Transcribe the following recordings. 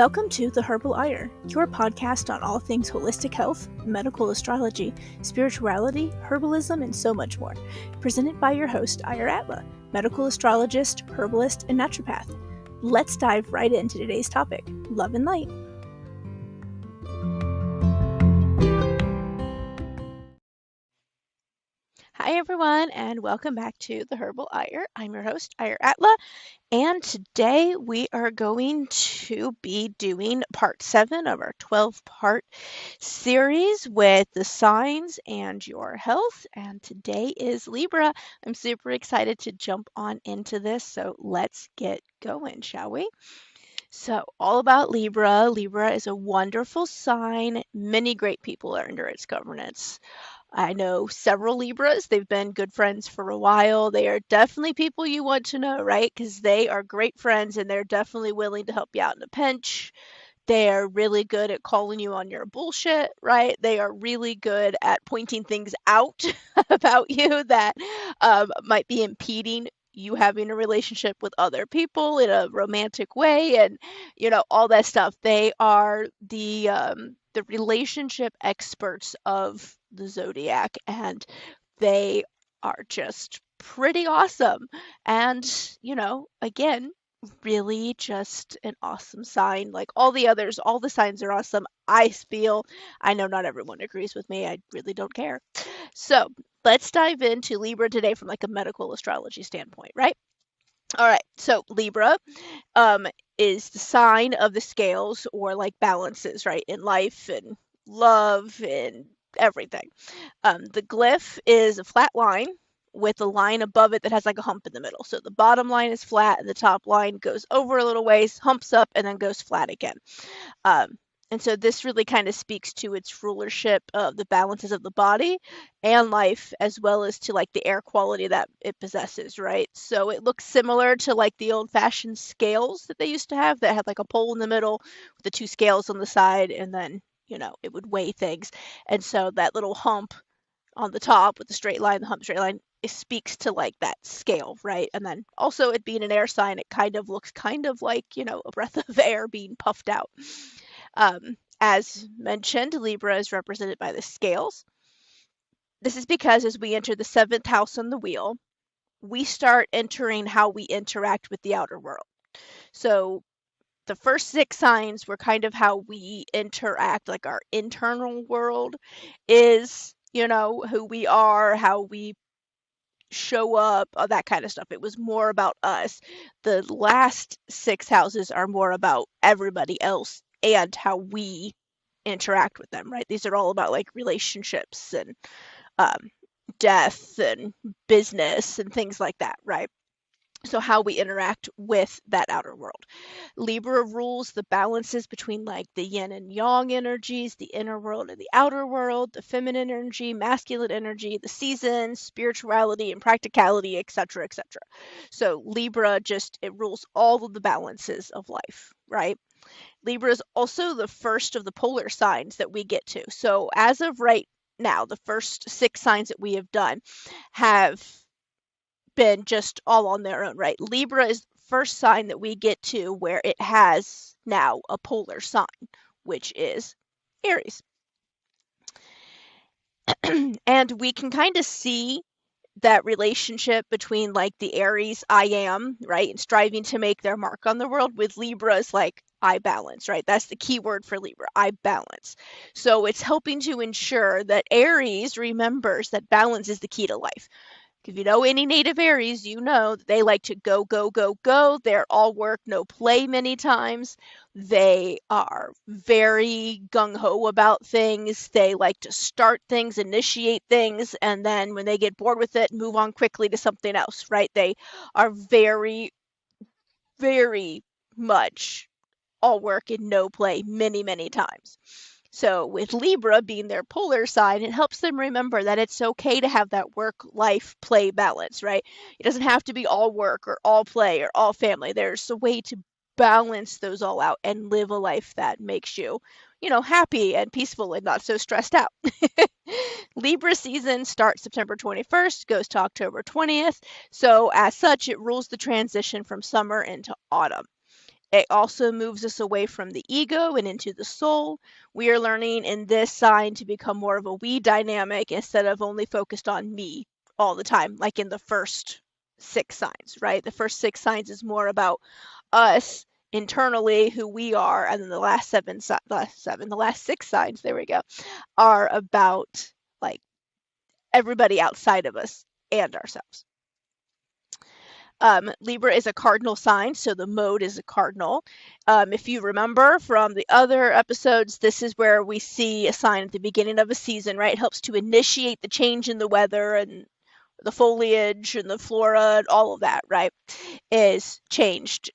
Welcome to The Herbal Ire, your podcast on all things holistic health, medical astrology, spirituality, herbalism, and so much more. Presented by your host, Ire Atla, medical astrologist, herbalist, and naturopath. Let's dive right into today's topic, love and light. Hi everyone, and welcome back to The Herbal Ire. I'm your host, Ire Atla, and today we are going to be doing part 7 of our 12-part series with the signs and your health, and today is Libra. I'm super excited to jump on into this, so let's get going, shall we? So, all about Libra. Libra is a wonderful sign. Many great people are under its governance. I know several Libras. They've been good friends for a while. They are definitely people you want to know, right? Because they are great friends and they're definitely willing to help you out in a pinch. They are really good at calling you on your bullshit, right? They are really good at pointing things out about you that might be impeding you having a relationship with other people in a romantic way, and all that stuff. They are the relationship experts of the zodiac, and they are just pretty awesome. And again, really just an awesome sign. Like all the others, all the signs are awesome. I know not everyone agrees with me. I really don't care. So let's dive into Libra today from like a medical astrology standpoint, right? All right, so Libra is the sign of the scales, or like balances, right, in life and love and everything. The glyph is a flat line with a line above it that has like a hump in the middle. So the bottom line is flat and the top line goes over a little ways, humps up, and then goes flat again. And so this really kind of speaks to its rulership of the balances of the body and life, as well as to like the air quality that it possesses, right? So it looks similar to like the old-fashioned scales that they used to have that had like a pole in the middle with the two scales on the side, and then, it would weigh things. And so that little hump on the top with the straight line, the hump straight line, it speaks to like that scale, right? And then also it being an air sign, it kind of looks like, a breath of air being puffed out. As mentioned, Libra is represented by the scales. This is because as we enter the 7th house on the wheel, we start entering how we interact with the outer world. So the first 6 signs were kind of how we interact, like our internal world is, who we are, how we show up, all that kind of stuff. It was more about us. The last 6 houses are more about everybody else and how we interact with them, right? These are all about like relationships and death and business and things like that, right? So how we interact with that outer world. Libra rules the balances between like the yin and yang energies, the inner world and the outer world, the feminine energy, masculine energy, the seasons, spirituality and practicality, etc., etc. So Libra it rules all of the balances of life, right? Libra is also the first of the polar signs that we get to. So as of right now, the first 6 signs that we have done have been just all on their own, right? Libra is the first sign that we get to where it has now a polar sign, which is Aries. And we can kind of see that relationship between like the Aries I am, right, and striving to make their mark on the world, with Libra's like I balance, right? That's the key word for Libra, I balance. So it's helping to ensure that Aries remembers that balance is the key to life. If you know any native Aries, you know that they like to go, go, go, go. They're all work, no play many times. They are very gung-ho about things. They like to start things, initiate things, and then when they get bored with it, move on quickly to something else, right? They are very, very much all work and no play many, many times. So with Libra being their polar sign, it helps them remember that it's okay to have that work-life-play balance, right? It doesn't have to be all work or all play or all family. There's a way to balance those all out and live a life that makes you, happy and peaceful and not so stressed out. Libra season starts September 21st, goes to October 20th. So as such, it rules the transition from summer into autumn. It also moves us away from the ego and into the soul. We are learning in this sign to become more of a we dynamic instead of only focused on me all the time, like in the first 6 signs, right? The first 6 signs is more about us internally, who we are, and then the last 6 signs, there we go, are about like everybody outside of us and ourselves. Libra is a cardinal sign, so the mode is a cardinal. If you remember from the other episodes, this is where we see a sign at the beginning of a season, right? It helps to initiate the change in the weather and the foliage and the flora and all of that, right, is changed.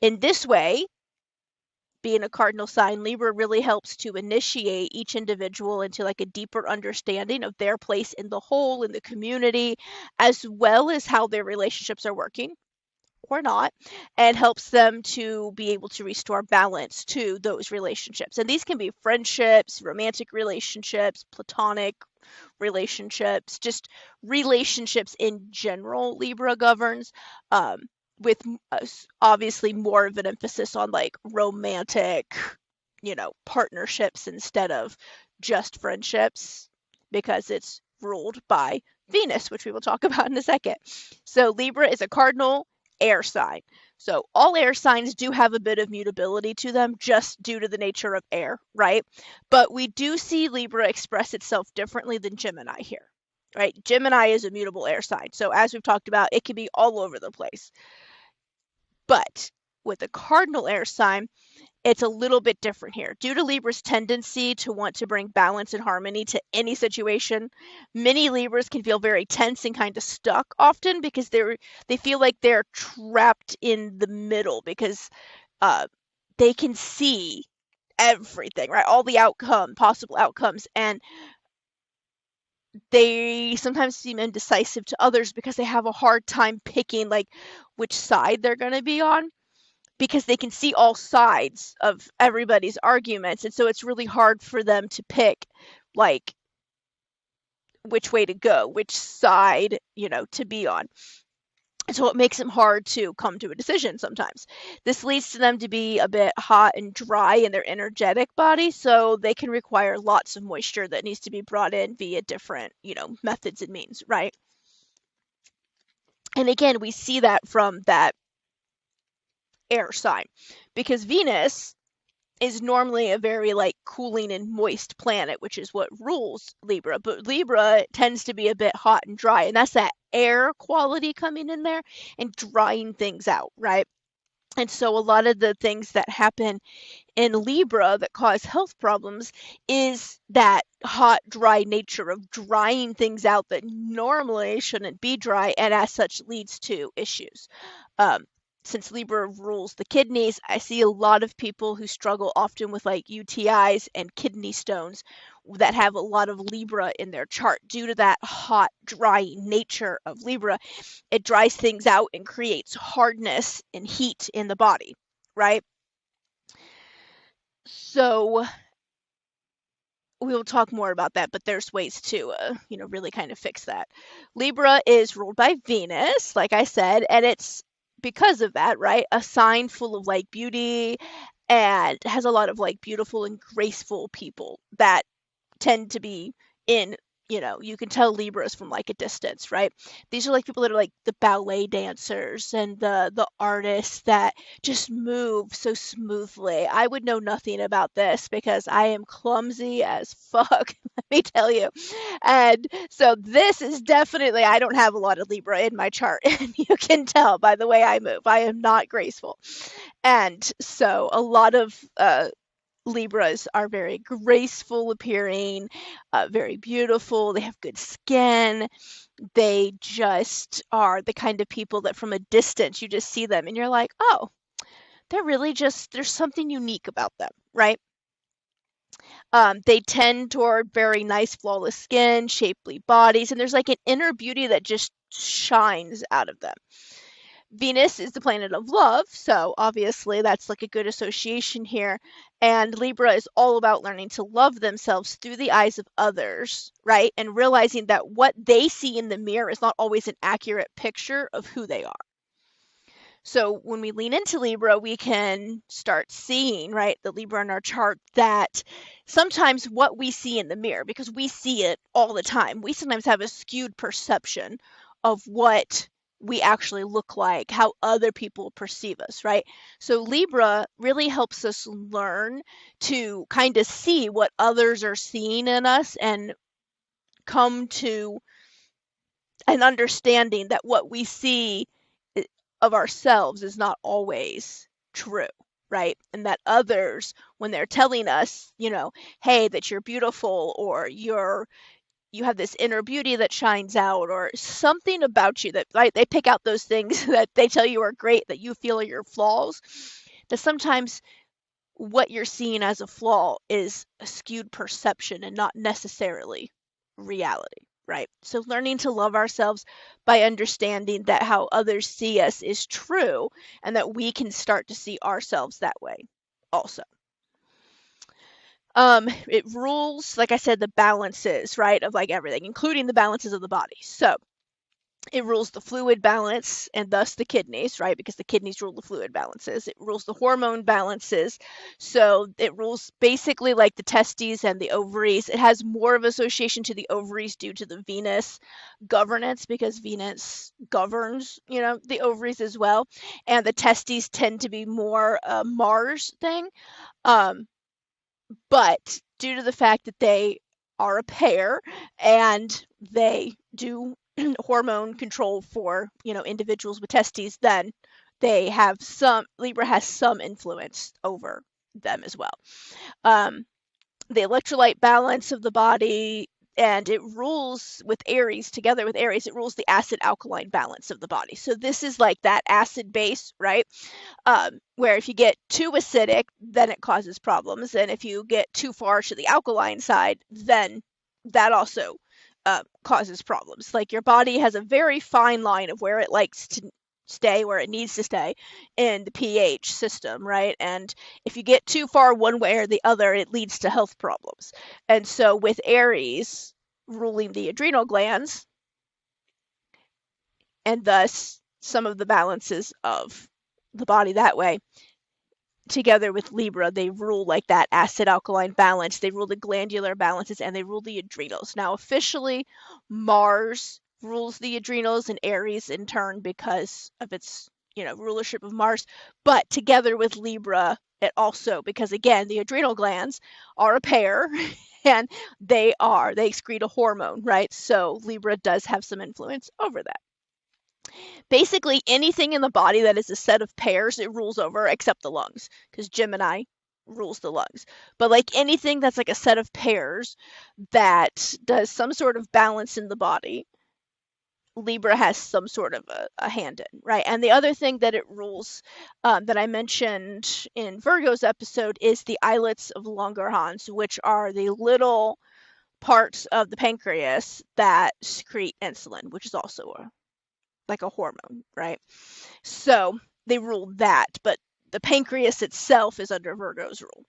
In this way, being a cardinal sign, Libra really helps to initiate each individual into like a deeper understanding of their place in the whole, in the community, as well as how their relationships are working or not, and helps them to be able to restore balance to those relationships. And these can be friendships, romantic relationships, platonic relationships, just relationships in general. Libra governs, with obviously more of an emphasis on like romantic, partnerships instead of just friendships, because it's ruled by Venus, which we will talk about in a second. So Libra is a cardinal air sign. So all air signs do have a bit of mutability to them just due to the nature of air, right? But we do see Libra express itself differently than Gemini here, right? Gemini is a mutable air sign. So as we've talked about, it can be all over the place. But with a cardinal air sign, it's a little bit different here. Due to Libra's tendency to want to bring balance and harmony to any situation, many Libras can feel very tense and kind of stuck often because they feel like they're trapped in the middle, because they can see everything, right? All the possible outcomes, and they sometimes seem indecisive to others because they have a hard time picking like which side they're going to be on, because they can see all sides of everybody's arguments. And so it's really hard for them to pick like which way to go, which side, to be on. So it makes them hard to come to a decision sometimes. This leads to them to be a bit hot and dry in their energetic body, so they can require lots of moisture that needs to be brought in via different, methods and means, right? And again, we see that from that air sign, because Venus is normally a very like cooling and moist planet, which is what rules Libra. But Libra tends to be a bit hot and dry, and that's that air quality coming in there and drying things out, right? And so a lot of the things that happen in Libra that cause health problems is that hot, dry nature of drying things out that normally shouldn't be dry, and as such leads to issues. Since Libra rules the kidneys, I see a lot of people who struggle often with like UTIs and kidney stones that have a lot of Libra in their chart due to that hot, dry nature of Libra. It dries things out and creates hardness and heat in the body, right? So we will talk more about that, but there's ways to, really kind of fix that. Libra is ruled by Venus, like I said, and it's because of that, right? A sign full of like beauty and has a lot of like beautiful and graceful people that tend to be in, you can tell Libras from like a distance, right? These are like people that are like the ballet dancers and the artists that just move so smoothly. I would know nothing about this because I am clumsy as fuck, let me tell you. And so this is definitely, I don't have a lot of Libra in my chart, and you can tell by the way I move. I am not graceful. And so a lot of Libras are very graceful appearing, very beautiful. They have good skin. They just are the kind of people that from a distance you just see them and you're like, oh, they're really just, there's something unique about them, right? They tend toward very nice, flawless skin, shapely bodies, and there's like an inner beauty that just shines out of them. Venus is the planet of love, so obviously that's like a good association here. And Libra is all about learning to love themselves through the eyes of others, right? And realizing that what they see in the mirror is not always an accurate picture of who they are. So when we lean into Libra, we can start seeing, right, the Libra in our chart, that sometimes what we see in the mirror, because we see it all the time, we sometimes have a skewed perception of what we actually look like, how other people perceive us, right? So Libra really helps us learn to kind of see what others are seeing in us and come to an understanding that what we see of ourselves is not always true, right? And that others, when they're telling us, hey, that you're beautiful, or you have this inner beauty that shines out, or something about you that, right, they pick out those things that they tell you are great that you feel are your flaws, that sometimes what you're seeing as a flaw is a skewed perception and not necessarily reality, right? So learning to love ourselves by understanding that how others see us is true, and that we can start to see ourselves that way also. It rules, like I said, the balances, right, of like everything, including the balances of the body. So it rules the fluid balance and thus the kidneys, right? Because the kidneys rule the fluid balances. It rules the hormone balances. So it rules basically like the testes and the ovaries. It has more of association to the ovaries due to the Venus governance, because Venus governs, the ovaries as well. And the testes tend to be more Mars thing. But due to the fact that they are a pair and they do hormone control for, individuals with testes, then Libra has some influence over them as well. The electrolyte balance of the body, and it rules with Aries, together with Aries, it rules the acid alkaline balance of the body. So this is like that acid base, right? Where if you get too acidic, then it causes problems. And if you get too far to the alkaline side, then that also causes problems. Like your body has a very fine line of where it likes to stay, where it needs to stay in the pH system, right? And if you get too far one way or the other, it leads to health problems. And so with Aries ruling the adrenal glands, and thus some of the balances of the body that way, together with Libra, they rule like that acid alkaline balance, they rule the glandular balances, and they rule the adrenals. Now, officially, Mars rules the adrenals and Aries in turn because of its, rulership of Mars. But together with Libra, it also, because again, the adrenal glands are a pair and they excrete a hormone, right? So Libra does have some influence over that. Basically anything in the body that is a set of pairs, it rules over, except the lungs, because Gemini rules the lungs. But like anything that's like a set of pairs that does some sort of balance in the body, Libra has some sort of a hand in, right? And the other thing that it rules, that I mentioned in Virgo's episode, is the islets of Langerhans, which are the little parts of the pancreas that secrete insulin, which is also like a hormone, right? So they rule that, but the pancreas itself is under Virgo's rule.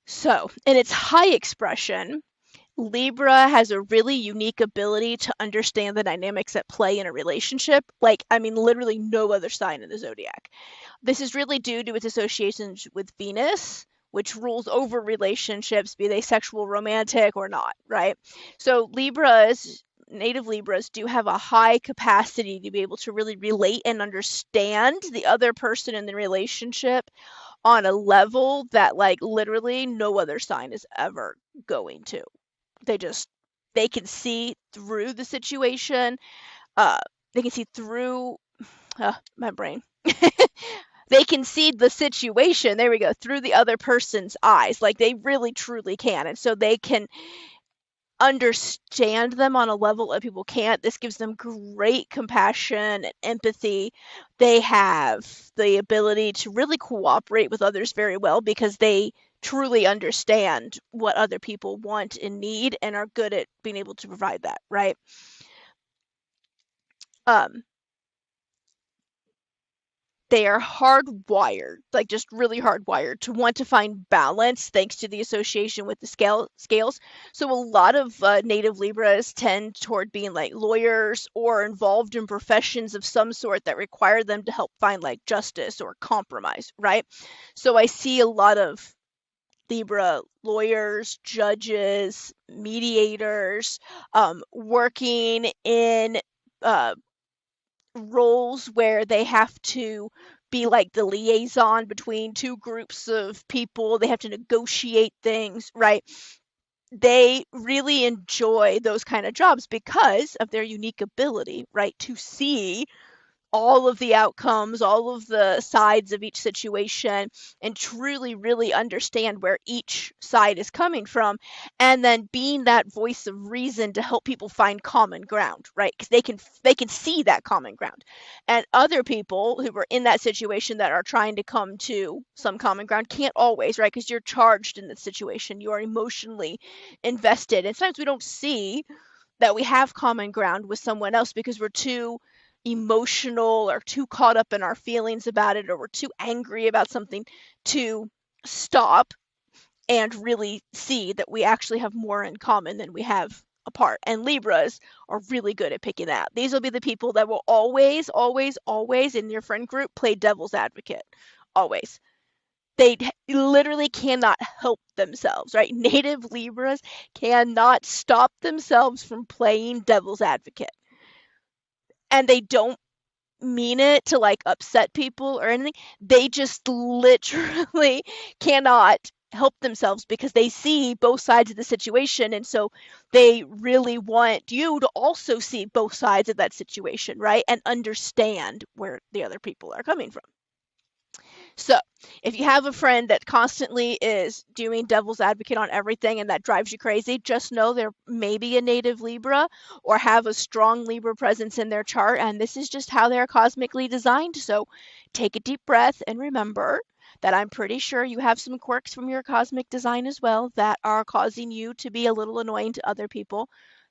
So in its high expression, Libra has a really unique ability to understand the dynamics at play in a relationship. Literally no other sign in the zodiac. This is really due to its associations with Venus, which rules over relationships, be they sexual, romantic, or not, right? So Native Libras do have a high capacity to be able to really relate and understand the other person in the relationship on a level that like literally no other sign is ever going to. They can see through the situation. They can see through my brain. They can see the situation, there we go, through the other person's eyes. Like they really truly can. And so they can understand them on a level that people can't. This gives them great compassion and empathy. They have the ability to really cooperate with others very well because they truly understand what other people want and need and are good at being able to provide that, right? Um, they are hardwired, like just really hardwired to want to find balance thanks to the association with the scales. So a lot of native Libras tend toward being like lawyers or involved in professions of some sort that require them to help find like justice or compromise, right? So I see a lot of Libra lawyers, judges, mediators, working in uh, roles where they have to be like the liaison between two groups of people. They have to negotiate things, right? They really enjoy those kind of jobs because of their unique ability, right, to see all of the outcomes, all of the sides of each situation, and truly, really understand where each side is coming from, and then being that voice of reason to help people find common ground, right? Because they can see that common ground, and other people who are in that situation that are trying to come to some common ground can't always, right? Because you're charged in the situation, you are emotionally invested, and sometimes we don't see that we have common ground with someone else because we're too emotional or too caught up in our feelings about it, or we're too angry about something to stop and really see that we actually have more in common than we have apart. And Libras are really good at picking that. These will be the people that will always, always, always in your friend group play devil's advocate. Always. They literally cannot help themselves, right? Native Libras cannot stop themselves from playing devil's advocate. And they don't mean it to like upset people or anything. They just literally cannot help themselves because they see both sides of the situation, and so they really want you to also see both sides of that situation, right? And understand where the other people are coming from. So, if you have a friend that constantly is doing devil's advocate on everything and that drives you crazy, just know they're maybe a native Libra or have a strong Libra presence in their chart, and this is just how they're cosmically designed. So, take a deep breath and remember that I'm pretty sure you have some quirks from your cosmic design as well that are causing you to be a little annoying to other people.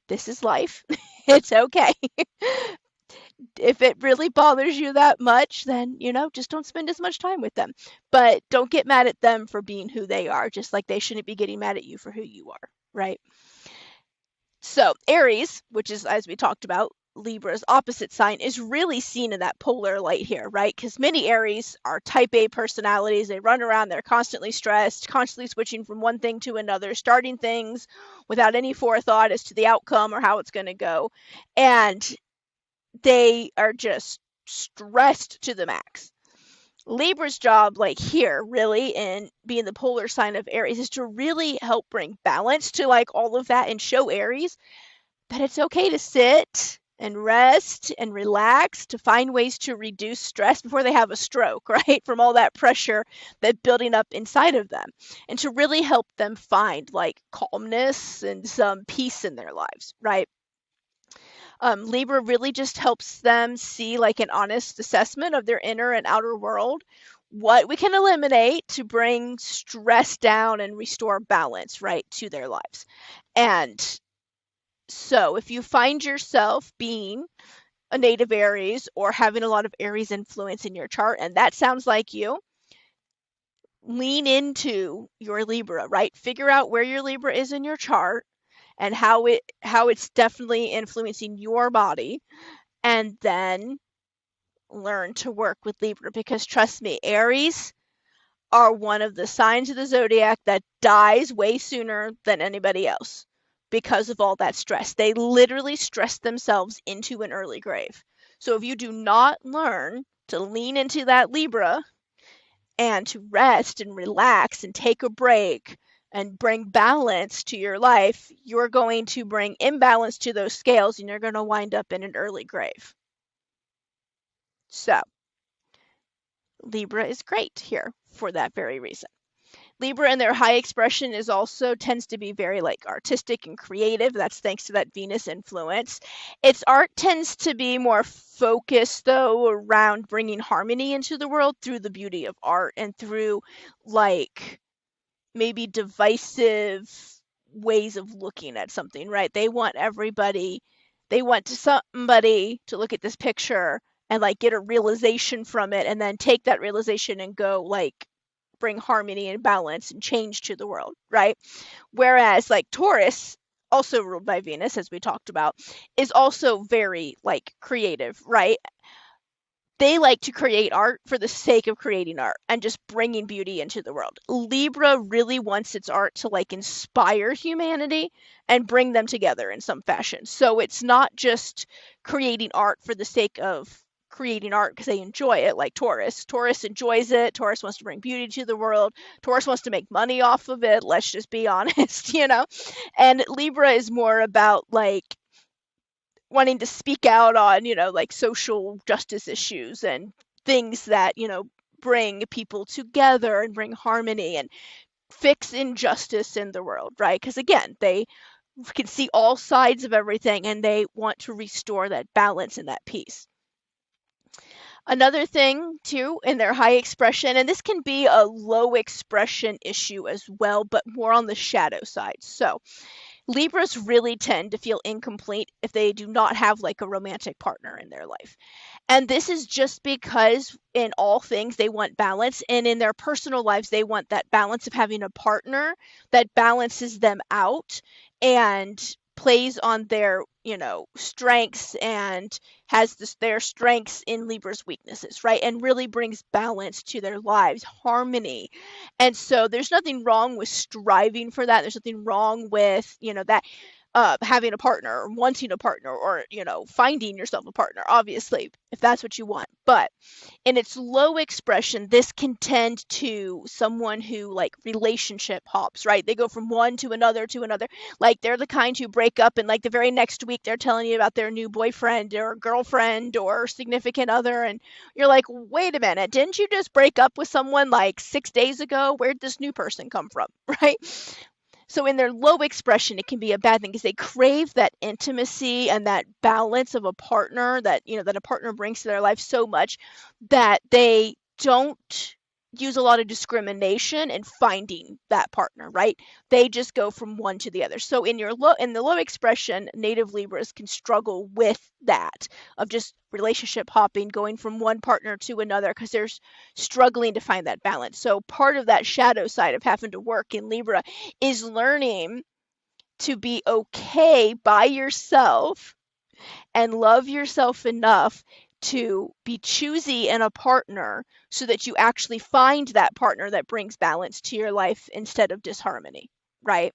This is life. It's okay. If it really bothers you that much, then, just don't spend as much time with them. But don't get mad at them for being who they are, just like they shouldn't be getting mad at you for who you are, right? So, Aries, which is, as we talked about, Libra's opposite sign, is really seen in that polar light here, right? Because many Aries are type A personalities. They run around, they're constantly stressed, constantly switching from one thing to another, starting things without any forethought as to the outcome or how it's going to go. And they are just stressed to the max. Libra's job, like here, really, in being the polar sign of Aries, is to really help bring balance to like all of that and show Aries that it's okay to sit and rest and relax, to find ways to reduce stress before they have a stroke, right? From all that pressure that's building up inside of them, and to really help them find like calmness and some peace in their lives, right? Libra really just helps them see like an honest assessment of their inner and outer world, what we can eliminate to bring stress down and restore balance, right, to their lives. And so if you find yourself being a native Aries or having a lot of Aries influence in your chart, and that sounds like you, lean into your Libra, right? Figure out where your Libra is in your chart and how it's definitely influencing your body, and then learn to work with Libra, because trust me, Aries are one of the signs of the zodiac that dies way sooner than anybody else because of all that stress. They literally stress themselves into an early grave. So if you do not learn to lean into that Libra and to rest and relax and take a break and bring balance to your life, you're going to bring imbalance to those scales and you're going to wind up in an early grave. So, Libra is great here for that very reason. Libra in their high expression is also tends to be very like artistic and creative. That's thanks to that Venus influence. Its art tends to be more focused though around bringing harmony into the world through the beauty of art and through like maybe divisive ways of looking at something, right? They want somebody to look at this picture and like get a realization from it, and then take that realization and go like bring harmony and balance and change to the world, right? Whereas like Taurus, also ruled by Venus, as we talked about, is also very like creative, right? They like to create art for the sake of creating art and just bringing beauty into the world. Libra really wants its art to like inspire humanity and bring them together in some fashion. So it's not just creating art for the sake of creating art because they enjoy it, like Taurus. Taurus enjoys it. Taurus wants to bring beauty to the world. Taurus wants to make money off of it. Let's just be honest, you know? And Libra is more about like wanting to speak out on, like social justice issues and things that, bring people together and bring harmony and fix injustice in the world, right? Because again, they can see all sides of everything and they want to restore that balance and that peace. Another thing, too, in their high expression, and this can be a low expression issue as well, but more on the shadow side. So, Libras really tend to feel incomplete if they do not have like a romantic partner in their life. And this is just because in all things they want balance, and in their personal lives they want that balance of having a partner that balances them out and plays on their, strengths and has their strengths in Libra's weaknesses, right? And really brings balance to their lives, harmony. And so there's nothing wrong with striving for that. There's nothing wrong with, that having a partner or wanting a partner or, finding yourself a partner, obviously, if that's what you want. But in its low expression, this can tend to someone who like relationship hops, right? They go from one to another to another. Like they're the kind who break up and like the very next week they're telling you about their new boyfriend or girlfriend or significant other. And you're like, wait a minute, didn't you just break up with someone like 6 days ago? Where'd this new person come from, right? So in their low expression, it can be a bad thing because they crave that intimacy and that balance of a partner that, that a partner brings to their life so much that they don't use a lot of discrimination in finding that partner, right? They just go from one to the other. So in the low expression, Native Libras can struggle with that of just relationship hopping, going from one partner to another because they're struggling to find that balance. So part of that shadow side of having to work in Libra is learning to be okay by yourself and love yourself enough to be choosy in a partner so that you actually find that partner that brings balance to your life instead of disharmony, right?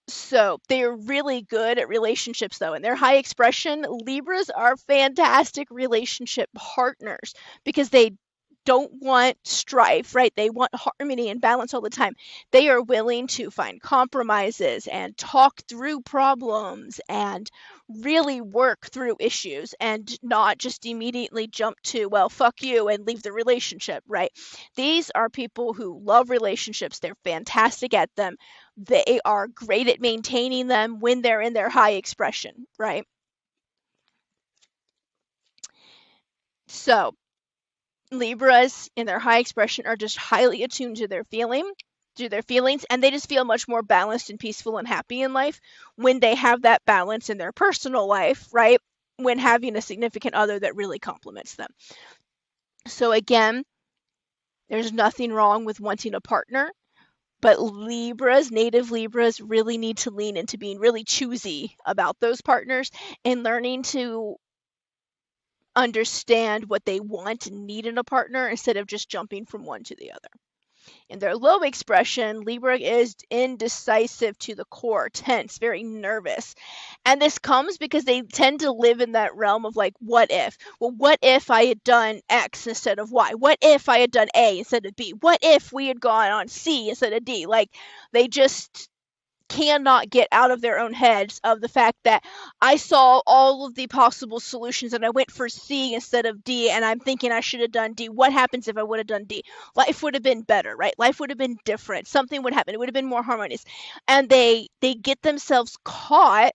So they're really good at relationships though. In their high expression, Libras are fantastic relationship partners because they don't want strife, right? They want harmony and balance all the time. They are willing to find compromises and talk through problems and really work through issues and not just immediately jump to, well, fuck you and leave the relationship, right? These are people who love relationships. They're fantastic at them. They are great at maintaining them when they're in their high expression, right? So, Libras in their high expression are just highly attuned to their feelings, and they just feel much more balanced and peaceful and happy in life when they have that balance in their personal life, right? When having a significant other that really complements them. So again, there's nothing wrong with wanting a partner, but Native Libras really need to lean into being really choosy about those partners and learning to understand what they want and need in a partner instead of just jumping from one to the other. In their low expression, Libra is indecisive to the core, tense, very nervous. And this comes because they tend to live in that realm of like, what if? Well, what if I had done X instead of Y? What if I had done A instead of B? What if we had gone on C instead of D? Like, they just cannot get out of their own heads of the fact that I saw all of the possible solutions and I went for C instead of D and I'm thinking I should have done D. What happens if I would have done D? Life would have been better, right? Life would have been different. Something would happen. It would have been more harmonious. And they get themselves caught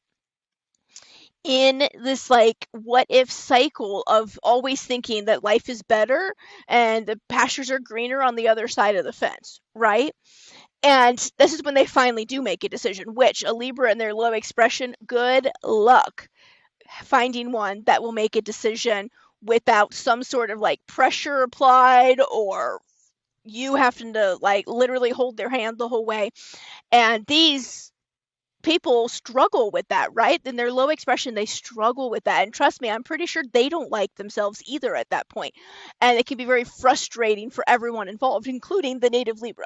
in this like what if cycle of always thinking that life is better and the pastures are greener on the other side of the fence, right? And this is when they finally do make a decision, which a Libra in their low expression, good luck. finding one that will make a decision without some sort of like pressure applied, or you having to like literally hold their hand the whole way. And these people struggle with that, right? In their low expression, they struggle with that. And trust me, I'm pretty sure they don't like themselves either at that point. And it can be very frustrating for everyone involved, including the Native Libra.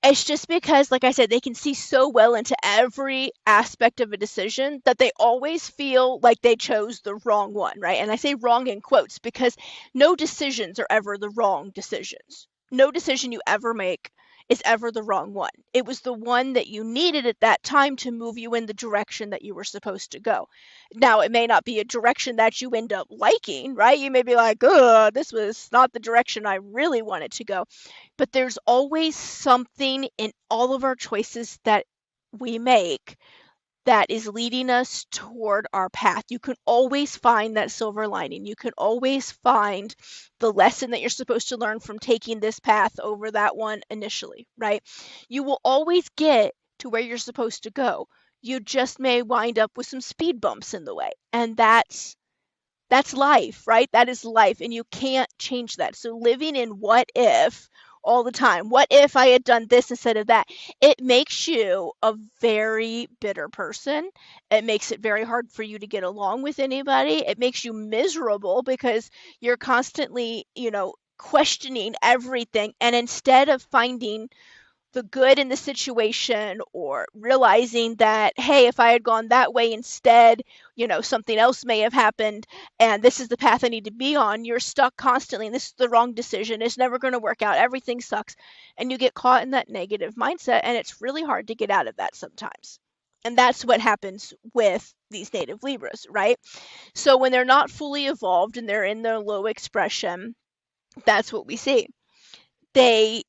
It's just because, like I said, they can see so well into every aspect of a decision that they always feel like they chose the wrong one, right? And I say wrong in quotes because no decisions are ever the wrong decisions. No decision you ever make is ever the wrong one. It was the one that you needed at that time to move you in the direction that you were supposed to go. Now, it may not be a direction that you end up liking, right? You may be like, oh, this was not the direction I really wanted to go. But there's always something in all of our choices that we make that is leading us toward our path. You can always find that silver lining. You can always find the lesson that you're supposed to learn from taking this path over that one initially, right? You will always get to where you're supposed to go. You just may wind up with some speed bumps in the way. And that's life, right? That is life, and you can't change that. So living in what if all the time, what if I had done this instead of that, it makes you a very bitter person. It makes it very hard for you to get along with anybody. It makes you miserable because you're constantly, questioning everything. And instead of finding the good in the situation or realizing that, hey, if I had gone that way instead, something else may have happened and this is the path I need to be on, you're stuck constantly and this is the wrong decision. It's never going to work out. Everything sucks. And you get caught in that negative mindset, and it's really hard to get out of that sometimes. And that's what happens with these Native Libras, right? So when they're not fully evolved and they're in their low expression, that's what we see. They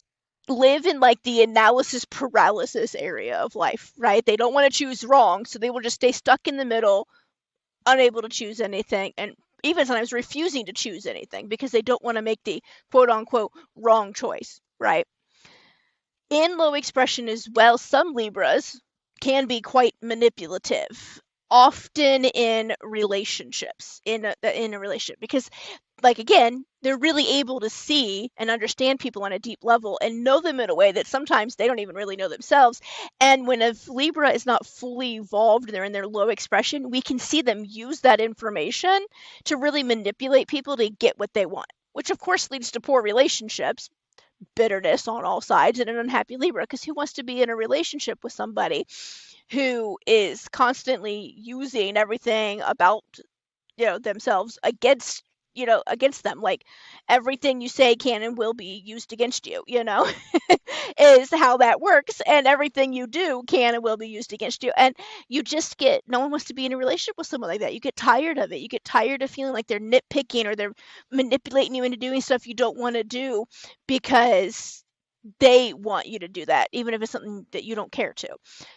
live in like the analysis paralysis area of life, right? They don't want to choose wrong, so they will just stay stuck in the middle, unable to choose anything, and even sometimes refusing to choose anything because they don't want to make the quote unquote wrong choice, right? In low expression as well, some Libras can be quite manipulative, often in relationships, in a relationship, because like again, they're really able to see and understand people on a deep level and know them in a way that sometimes they don't even really know themselves. And when a Libra is not fully evolved and they're in their low expression, we can see them use that information to really manipulate people to get what they want, which of course leads to poor relationships, bitterness on all sides, and an unhappy Libra, because who wants to be in a relationship with somebody who is constantly using everything about themselves against them? Like everything you say can and will be used against you, is how that works. And everything you do can and will be used against you. And you just no one wants to be in a relationship with someone like that. You get tired of it. You get tired of feeling like they're nitpicking or they're manipulating you into doing stuff you don't want to do because they want you to do that, even if it's something that you don't care to.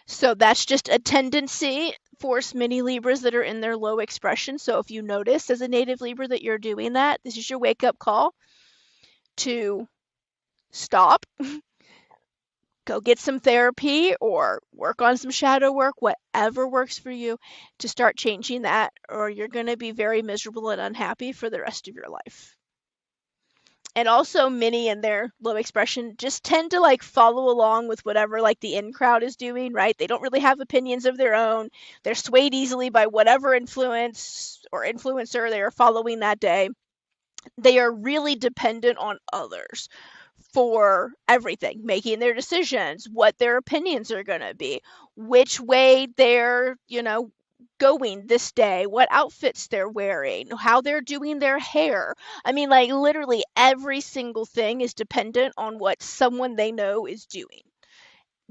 So that's just a tendency for many Libras that are in their low expression. So if you notice as a Native Libra that you're doing that, this is your wake-up call to stop, go get some therapy or work on some shadow work, whatever works for you, to start changing that, or you're going to be very miserable and unhappy for the rest of your life. And also many in their low expression just tend to like follow along with whatever like the in crowd is doing, right? They don't really have opinions of their own. They're swayed easily by whatever influence or influencer they are following that day. They are really dependent on others for everything, making their decisions, what their opinions are going to be, which way they're, going this day, what outfits they're wearing, how they're doing their hair. I mean, like literally every single thing is dependent on what someone they know is doing.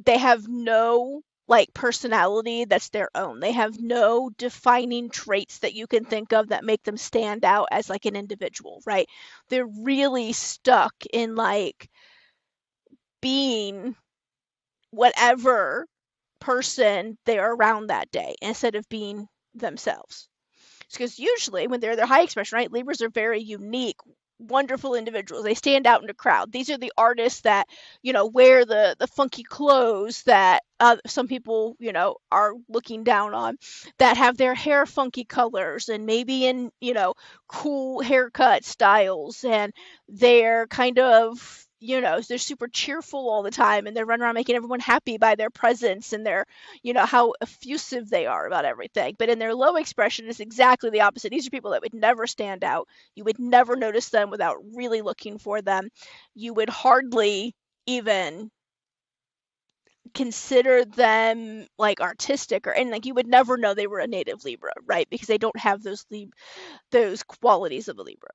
They have no like personality that's their own. They have no defining traits that you can think of that make them stand out as like an individual, right? They're really stuck in like being whatever person they're around that day instead of being themselves. Because usually when they're their high expression, right, Libras are very unique wonderful individuals. They stand out in a crowd. These are the artists that, wear the funky clothes that some people, are looking down on, that have their hair funky colors and maybe in, cool haircut styles, and they're kind of, they're super cheerful all the time, and they're running around making everyone happy by their presence and their, how effusive they are about everything. But in their low expression, it's exactly the opposite. These are people that would never stand out. You would never notice them without really looking for them. You would hardly even consider them like artistic, and like you would never know they were a native Libra, right? Because they don't have those qualities of a Libra.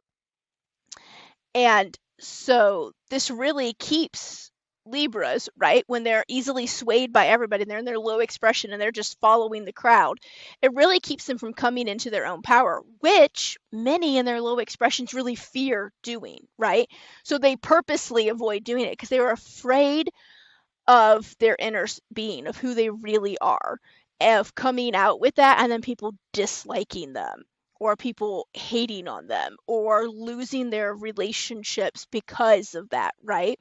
And so this really keeps Libras, right, when they're easily swayed by everybody and they're in their low expression and they're just following the crowd, it really keeps them from coming into their own power, which many in their low expressions really fear doing, right? So they purposely avoid doing it because they were afraid of their inner being, of who they really are, of coming out with that and then people disliking them, or people hating on them, or losing their relationships because of that, right?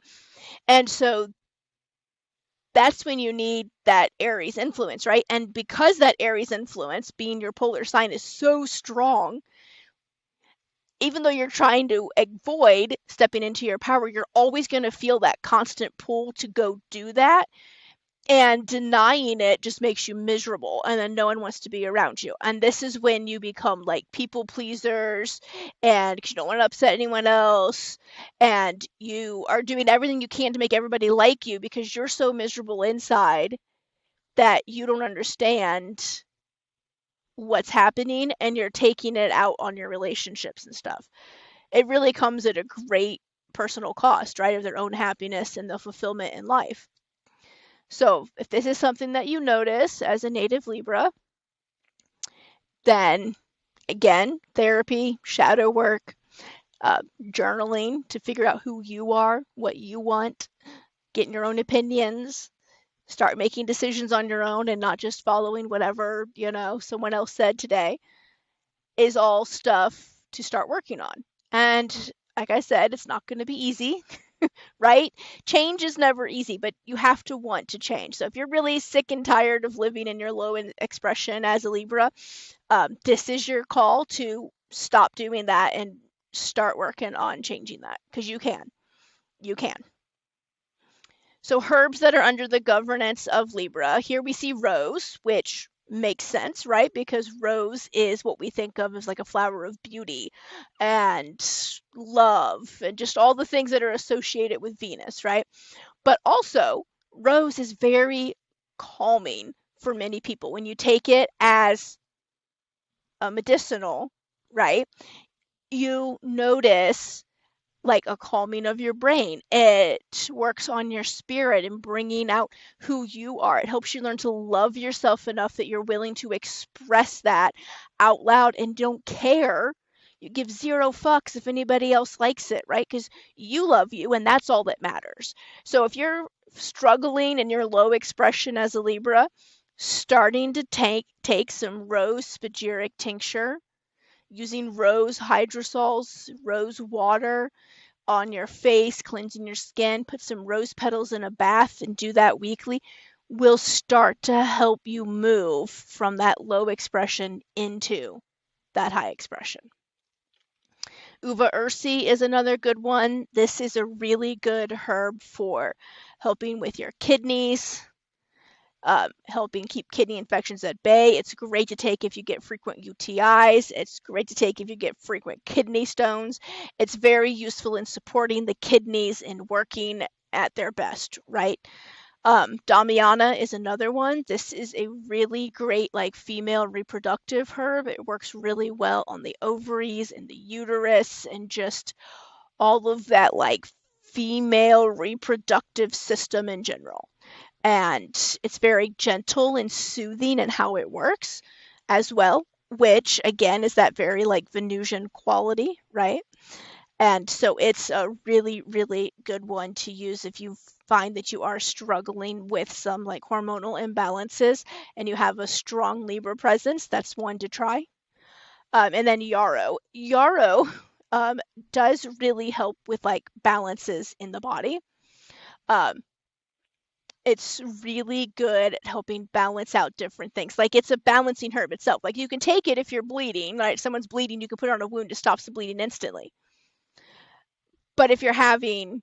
And so that's when you need that Aries influence, right? And because that Aries influence, being your polar sign, is so strong, even though you're trying to avoid stepping into your power, you're always going to feel that constant pull to go do that. And denying it just makes you miserable, and then no one wants to be around you. And this is when you become like people pleasers, and because you don't want to upset anyone else, and you are doing everything you can to make everybody like you because you're so miserable inside that you don't understand what's happening, and you're taking it out on your relationships and stuff. It really comes at a great personal cost, right, of their own happiness and the fulfillment in life. So if this is something that you notice as a native Libra, then again, therapy, shadow work, journaling to figure out who you are, what you want, getting your own opinions, start making decisions on your own and not just following whatever, someone else said today, is all stuff to start working on. And like I said, it's not going to be easy. Right? Change is never easy, but you have to want to change. So if you're really sick and tired of living in your low expression as a Libra, this is your call to stop doing that and start working on changing that, because you can. You can. So herbs that are under the governance of Libra, here we see rose, which makes sense, right? Because rose is what we think of as like a flower of beauty and love and just all the things that are associated with Venus, right? But also, rose is very calming for many people. When you take it as a medicinal, right? You notice like a calming of your brain. It works on your spirit and bringing out who you are. It helps you learn to love yourself enough that you're willing to express that out loud and don't care. You give zero fucks if anybody else likes it, right? Because you love you and that's all that matters. So if you're struggling in your low expression as a Libra, starting to take some rose spagyric tincture, using rose hydrosols, rose water on your face, cleansing your skin, put some rose petals in a bath and do that weekly, will start to help you move from that low expression into that high expression. Uva ursi is another good one. This is a really good herb for helping with your kidneys, helping keep kidney infections at bay. It's great to take if you get frequent UTIs. It's great to take if you get frequent kidney stones. It's very useful in supporting the kidneys in working at their best, right? Damiana is another one. This is a really great like female reproductive herb. It works really well on the ovaries and the uterus and just all of that like female reproductive system in general. And it's very gentle and soothing in how it works as well, which again is that very like Venusian quality, right? And so it's a really, really good one to use if you find that you are struggling with some like hormonal imbalances and you have a strong Libra presence. That's one to try. And then yarrow. Yarrow does really help with like balances in the body. Um, it's really good at helping balance out different things. Like it's a balancing herb itself. Like you can take it if you're bleeding, right? Someone's bleeding, you can put it on a wound to stop the bleeding instantly. But if you're having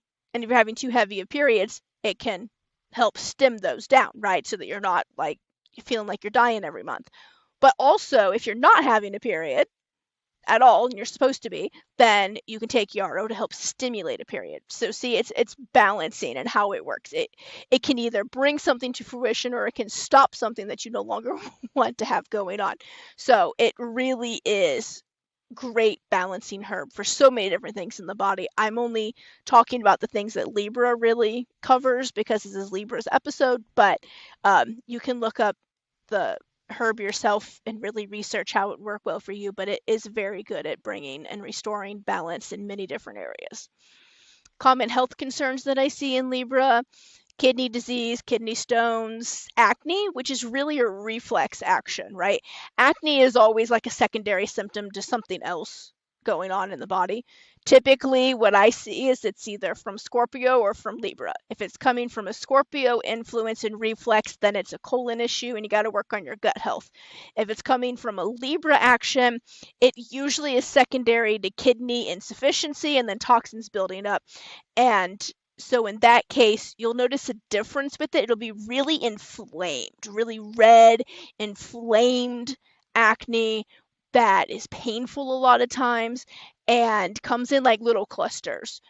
too heavy of periods, it can help stem those down, right? So that you're not like feeling like you're dying every month. But also, if you're not having a period at all and you're supposed to be, then you can take yarrow to help stimulate a period. So see, it's balancing and how it works. It can either bring something to fruition or it can stop something that you no longer want to have going on. So it really is great balancing herb for so many different things in the body. I'm only talking about the things that Libra really covers because this is Libra's episode, but you can look up the herb yourself and really research how it would work well for you, but it is very good at bringing and restoring balance in many different areas. Common health concerns that I see in Libra: kidney disease, kidney stones, acne, which is really a reflex action, right? Acne is always like a secondary symptom to something else going on in the body. Typically, what I see is it's either from Scorpio or from Libra. If it's coming from a Scorpio influence and reflex, then it's a colon issue and you got to work on your gut health. If it's coming from a Libra action, it usually is secondary to kidney insufficiency and then toxins building up. And so in that case, you'll notice a difference with it. It'll be really inflamed, really red, inflamed acne that is painful a lot of times and comes in like little clusters.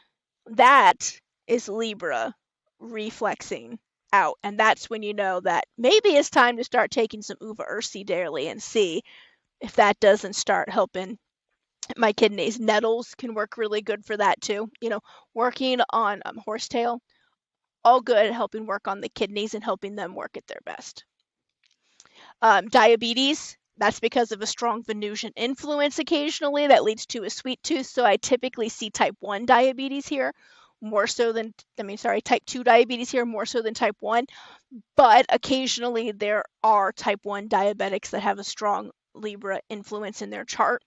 That is Libra reflexing out. And that's when you know that maybe it's time to start taking some uva ursi daily and see if that doesn't start helping my kidneys. Nettles can work really good for that too. Working on horsetail, all good at helping work on the kidneys and helping them work at their best. Diabetes, that's because of a strong Venusian influence occasionally that leads to a sweet tooth. So I typically see type 1 diabetes here more so than, type 2 diabetes here more so than type 1. But occasionally there are type 1 diabetics that have a strong Libra influence in their chart.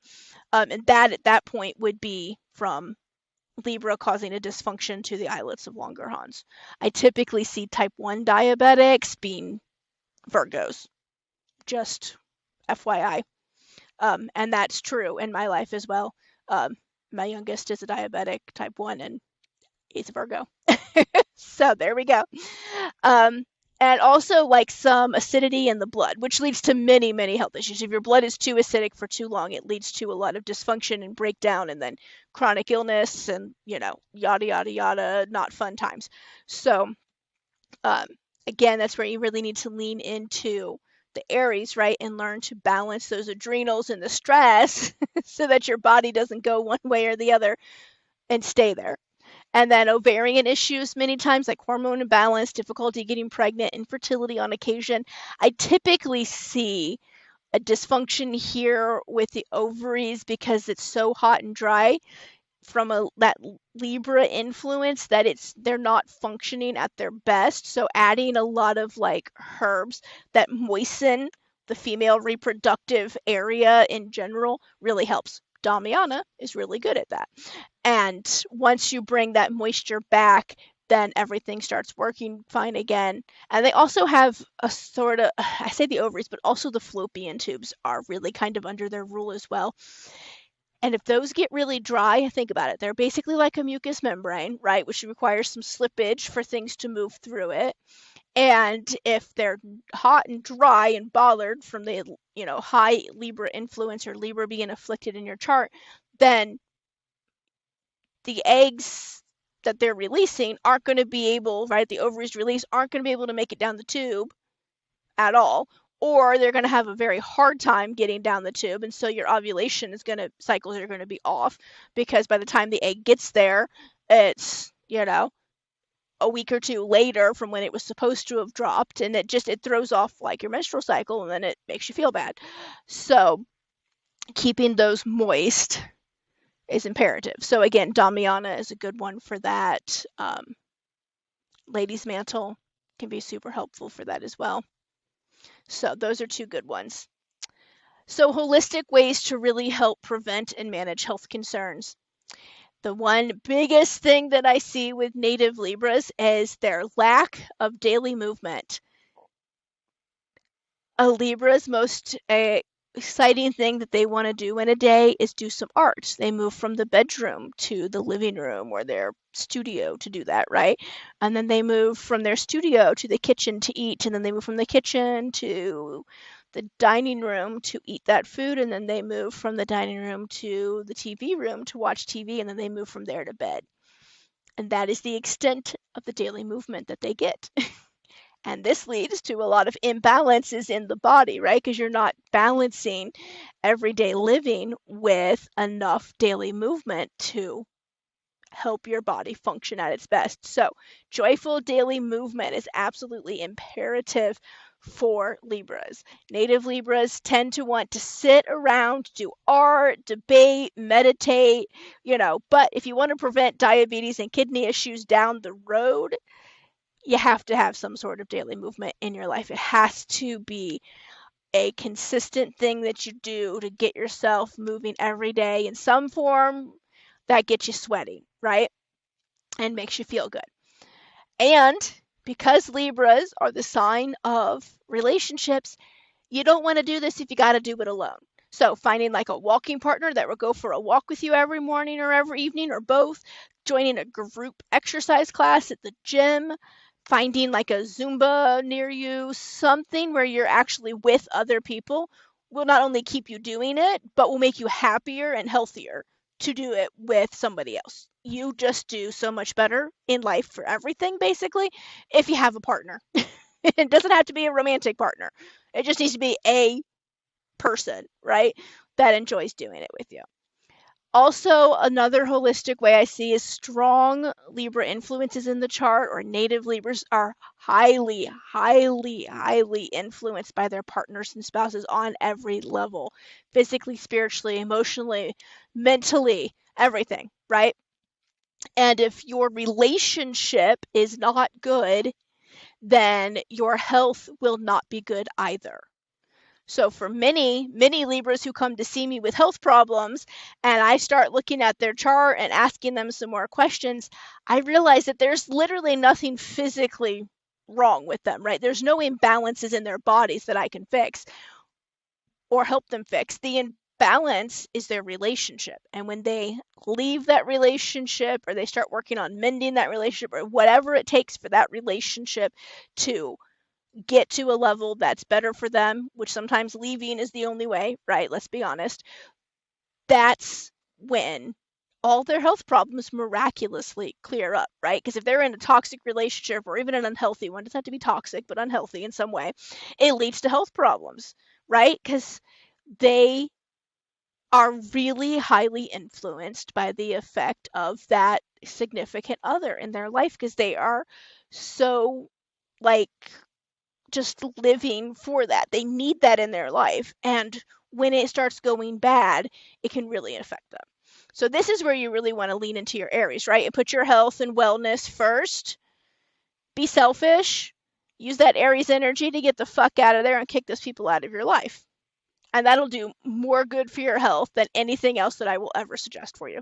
And that at that point would be from Libra causing a dysfunction to the islets of Langerhans. I typically see type 1 diabetics being Virgos, just FYI. And that's true in my life as well. My youngest is a diabetic type 1 and he's a Virgo. So there we go. And also like some acidity in the blood, which leads to many, many health issues. If your blood is too acidic for too long, it leads to a lot of dysfunction and breakdown and then chronic illness and, yada, yada, yada, not fun times. So, again, that's where you really need to lean into the Aries, right? And learn to balance those adrenals and the stress so that your body doesn't go one way or the other and stay there. And then ovarian issues many times, like hormone imbalance, difficulty getting pregnant, infertility on occasion. I typically see a dysfunction here with the ovaries because it's so hot and dry from that Libra influence that they're not functioning at their best. So adding a lot of like herbs that moisten the female reproductive area in general really helps. Damiana is really good at that. And once you bring that moisture back, then everything starts working fine again. And they also have a sort of, I say the ovaries, but also the fallopian tubes are really kind of under their rule as well. And if those get really dry, think about it. They're basically like a mucous membrane, right? Which requires some slippage for things to move through it. And if they're hot and dry and bothered from the, high Libra influence or Libra being afflicted in your chart, then the eggs that they're releasing aren't going to be able, right? The ovaries release aren't going to be able to make it down the tube at all, or they're going to have a very hard time getting down the tube. And so your ovulation cycles are going to be off because by the time the egg gets there, it's, a week or two later from when it was supposed to have dropped, and it throws off like your menstrual cycle and then it makes you feel bad. So keeping those moist is imperative. So again, Damiana is a good one for that. Lady's Mantle can be super helpful for that as well. So those are two good ones. So holistic ways to really help prevent and manage health concerns. The one biggest thing that I see with native Libras is their lack of daily movement. A Libra's most exciting thing that they want to do in a day is do some art. They move from the bedroom to the living room or their studio to do that, right? And then they move from their studio to the kitchen to eat, and then they move from the kitchen to the dining room to eat that food, and then they move from the dining room to the TV room to watch TV, and then they move from there to bed. And that is the extent of the daily movement that they get. And this leads to a lot of imbalances in the body, right? Because you're not balancing everyday living with enough daily movement to help your body function at its best. So, joyful daily movement is absolutely imperative for Libras. Native Libras tend to want to sit around, do art, debate, meditate, but if you want to prevent diabetes and kidney issues down the road, you have to have some sort of daily movement in your life. It has to be a consistent thing that you do to get yourself moving every day in some form that gets you sweating, right? And makes you feel good. And because Libras are the sign of relationships, you don't want to do this if you got to do it alone. So finding like a walking partner that will go for a walk with you every morning or every evening or both, joining a group exercise class at the gym, finding like a Zumba near you, something where you're actually with other people will not only keep you doing it, but will make you happier and healthier to do it with somebody else. You just do so much better in life for everything, basically, if you have a partner. It doesn't have to be a romantic partner. It just needs to be a person, right, that enjoys doing it with you. Also, another holistic way I see is strong Libra influences in the chart, or native Libras are highly, highly, highly influenced by their partners and spouses on every level, physically, spiritually, emotionally, mentally, everything, right? And if your relationship is not good, then your health will not be good either. So for many, many Libras who come to see me with health problems and I start looking at their chart and asking them some more questions, I realize that there's literally nothing physically wrong with them, right? There's no imbalances in their bodies that I can fix or help them fix. The imbalance is their relationship. And when they leave that relationship or they start working on mending that relationship or whatever it takes for that relationship to get to a level that's better for them, which sometimes leaving is the only way, right? Let's be honest. That's when all their health problems miraculously clear up, right? Because if they're in a toxic relationship or even an unhealthy one, it doesn't have to be toxic, but unhealthy in some way, it leads to health problems, right? Because they are really highly influenced by the effect of that significant other in their life because they are so like just living for that. They need that in their life. And when it starts going bad, it can really affect them. So this is where you really want to lean into your Aries, right? And put your health and wellness first. Be selfish. Use that Aries energy to get the fuck out of there and kick those people out of your life. And that'll do more good for your health than anything else that I will ever suggest for you.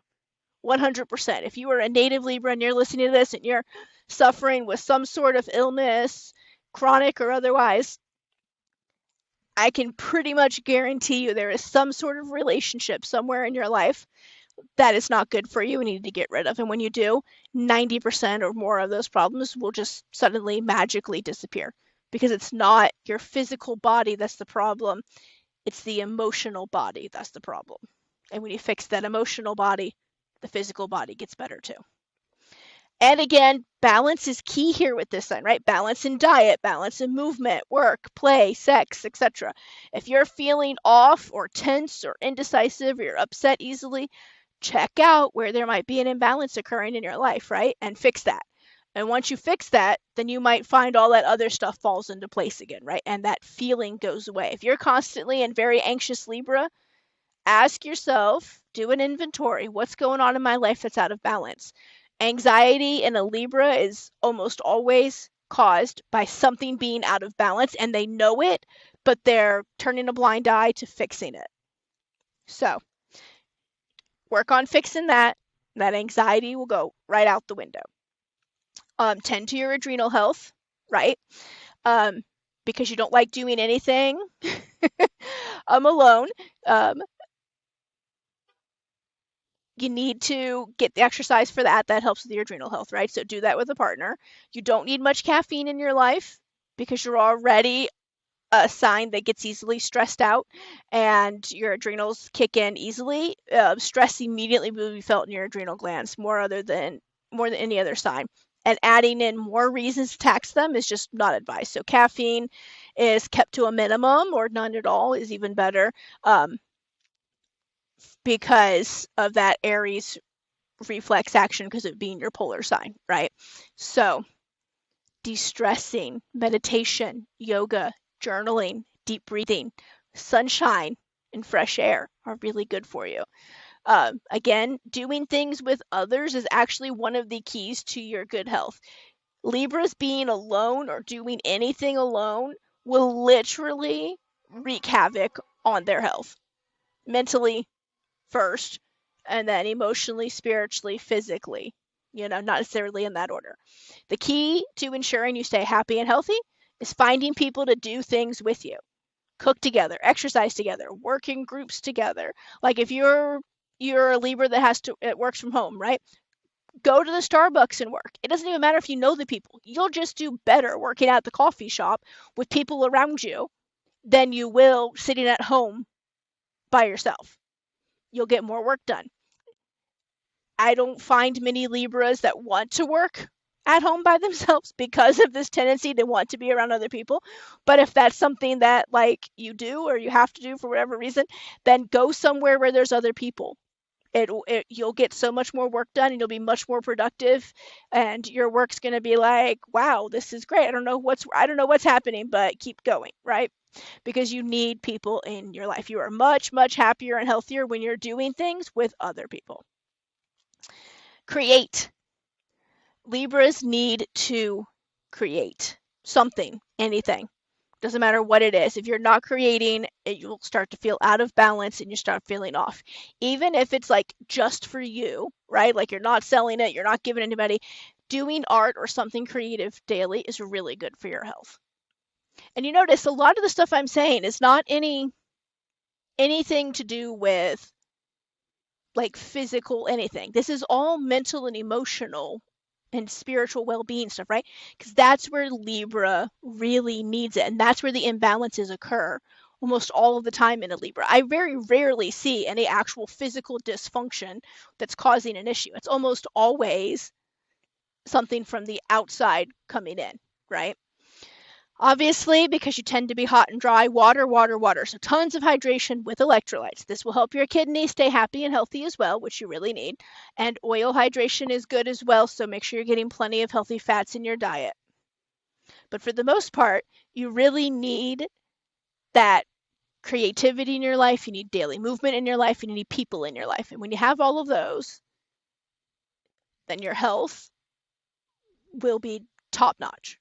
100%. If you are a native Libra and you're listening to this and you're suffering with some sort of illness, chronic or otherwise, I can pretty much guarantee you there is some sort of relationship somewhere in your life that is not good for you and you need to get rid of. And when you do, 90% or more of those problems will just suddenly magically disappear because it's not your physical body that's the problem. It's the emotional body that's the problem. And when you fix that emotional body, the physical body gets better too. And again, balance is key here with this sign, right? Balance in diet, balance in movement, work, play, sex, etc. If you're feeling off or tense or indecisive or you're upset easily, check out where there might be an imbalance occurring in your life, right? And fix that. And once you fix that, then you might find all that other stuff falls into place again, right? And that feeling goes away. If you're constantly in very anxious Libra, ask yourself, do an inventory. What's going on in my life that's out of balance? Anxiety in a Libra is almost always caused by something being out of balance and they know it, but they're turning a blind eye to fixing it. So, work on fixing that. That anxiety will go right out the window. Tend to your adrenal health, right? Um, because you don't like doing anything alone. Um, you need to get the exercise for that. That helps with your adrenal health, right? So do that with a partner. You don't need much caffeine in your life because you're already a sign that gets easily stressed out and your adrenals kick in easily. Stress immediately will be felt in your adrenal glands more than any other sign. And adding in more reasons to tax them is just not advised. So caffeine is kept to a minimum or none at all is even better, because of that Aries reflex action because of being your polar sign, right? So de-stressing, meditation, yoga, journaling, deep breathing, sunshine, and fresh air are really good for you. Again, doing things with others is actually one of the keys to your good health. Libras being alone or doing anything alone will literally wreak havoc on their health. Mentally first, and then emotionally, spiritually, physically, not necessarily in that order. The key to ensuring you stay happy and healthy is finding people to do things with you. Cook together, exercise together, work in groups together. Like if you're a Libra it works from home, right? Go to the Starbucks and work. It doesn't even matter if you know the people. You'll just do better working at the coffee shop with people around you than you will sitting at home by yourself. You'll get more work done. I don't find many Libras that want to work at home by themselves because of this tendency to want to be around other people. But if that's something that like you do or you have to do for whatever reason, then go somewhere where there's other people. You'll get so much more work done and you'll be much more productive, and your work's going to be like, wow, this is great. I don't know what's happening, but keep going, right? Because you need people in your life. You are much, much happier and healthier when you're doing things with other people. Create. Libras need to create something, anything. Doesn't matter what it is. If you're not creating, you'll start to feel out of balance and you start feeling off. Even if it's like just for you, right? Like you're not selling it, you're not giving anybody. Doing art or something creative daily is really good for your health. And you notice a lot of the stuff I'm saying is not anything to do with like physical anything. This is all mental and emotional and spiritual well-being stuff, right? Because that's where Libra really needs it, and that's where the imbalances occur almost all of the time in a Libra. I very rarely see any actual physical dysfunction that's causing an issue. It's almost always something from the outside coming in, right? Obviously, because you tend to be hot and dry, water, water, water. So tons of hydration with electrolytes. This will help your kidneys stay happy and healthy as well, which you really need. And oil hydration is good as well, so make sure you're getting plenty of healthy fats in your diet. But for the most part, you really need that creativity in your life, you need daily movement in your life, and you need people in your life. And when you have all of those, then your health will be top notch.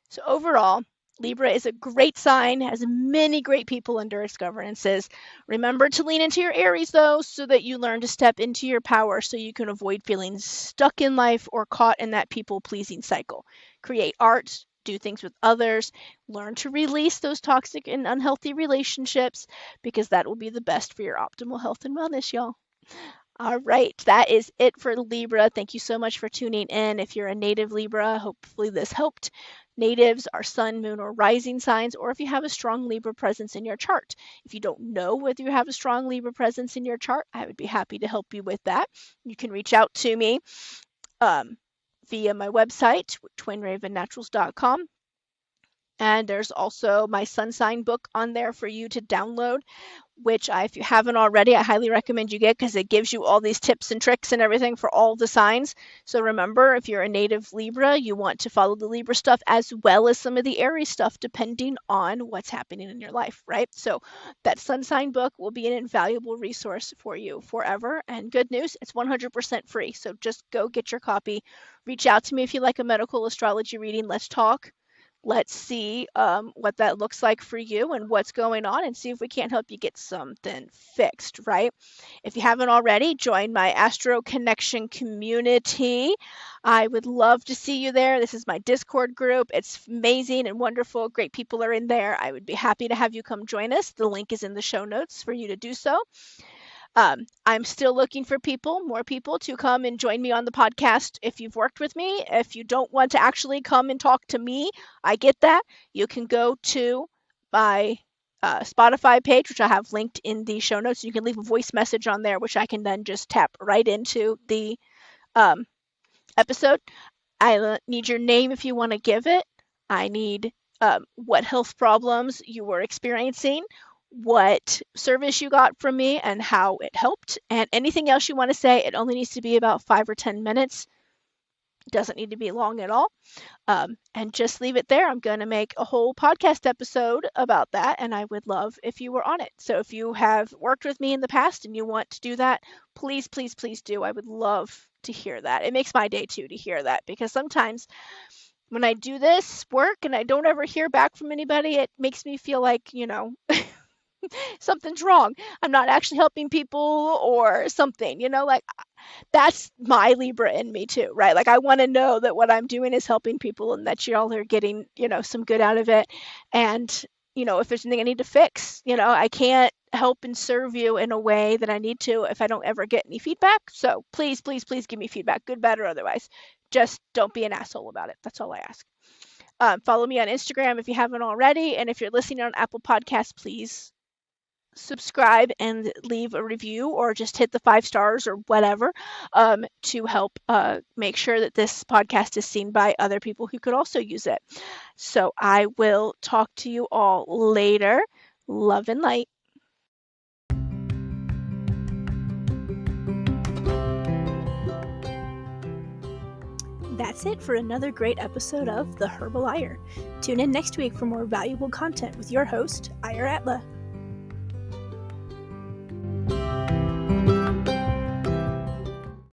So overall, Libra is a great sign, has many great people under its governances. Remember to lean into your Aries, though, so that you learn to step into your power so you can avoid feeling stuck in life or caught in that people-pleasing cycle. Create art, do things with others, learn to release those toxic and unhealthy relationships, because that will be the best for your optimal health and wellness, y'all. All right, that is it for Libra. Thank you so much for tuning in. If you're a native Libra, hopefully this helped. Natives are sun, moon, or rising signs, or if you have a strong Libra presence in your chart. If you don't know whether you have a strong Libra presence in your chart, I would be happy to help you with that. You can reach out to me via my website, twinravennaturals.com. And there's also my sun sign book on there for you to download, which if you haven't already, I highly recommend you get, because it gives you all these tips and tricks and everything for all the signs. So remember, if you're a native Libra, you want to follow the Libra stuff as well as some of the Aries stuff, depending on what's happening in your life, right? So that sun sign book will be an invaluable resource for you forever. And good news, it's 100% free. So just go get your copy. Reach out to me if you like a medical astrology reading. Let's talk. let's see what that looks like for you and what's going on, and see if we can't help you get something fixed, right? If you haven't already, join my Astro Connection community. I would love to see you there. This is my Discord group. It's amazing and wonderful. Great people are in there. I would be happy to have you come join us. The link is in the show notes for you to do so. I'm still looking for more people to come and join me on the podcast. If you've worked with me, if you don't want to actually come and talk to me, I get that. You can go to my Spotify page, which I have linked in the show notes. You can leave a voice message on there, which I can then just tap right into the episode. I need your name if you want to give it. I need what health problems you were experiencing, what service you got from me, and how it helped. And anything else you want to say, it only needs to be about 5 or 10 minutes. It doesn't need to be long at all. And just leave it there. I'm going to make a whole podcast episode about that, and I would love if you were on it. So if you have worked with me in the past and you want to do that, please, please, please do. I would love to hear that. It makes my day too to hear that, because sometimes when I do this work and I don't ever hear back from anybody, it makes me feel like, something's wrong. I'm not actually helping people or something, like that's my Libra in me too, right? Like I want to know that what I'm doing is helping people and that y'all are getting, some good out of it. And, if there's something I need to fix, I can't help and serve you in a way that I need to if I don't ever get any feedback. So please, please, please give me feedback, good, bad, or otherwise. Just don't be an asshole about it. That's all I ask. Follow me on Instagram if you haven't already. And if you're listening on Apple Podcasts, please subscribe and leave a review, or just hit the 5 stars or whatever, to help make sure that this podcast is seen by other people who could also use it. So I will talk to you all later. Love and light. That's it for another great episode of The Herbal Ire. Tune in next week for more valuable content with your host, Ire Atla.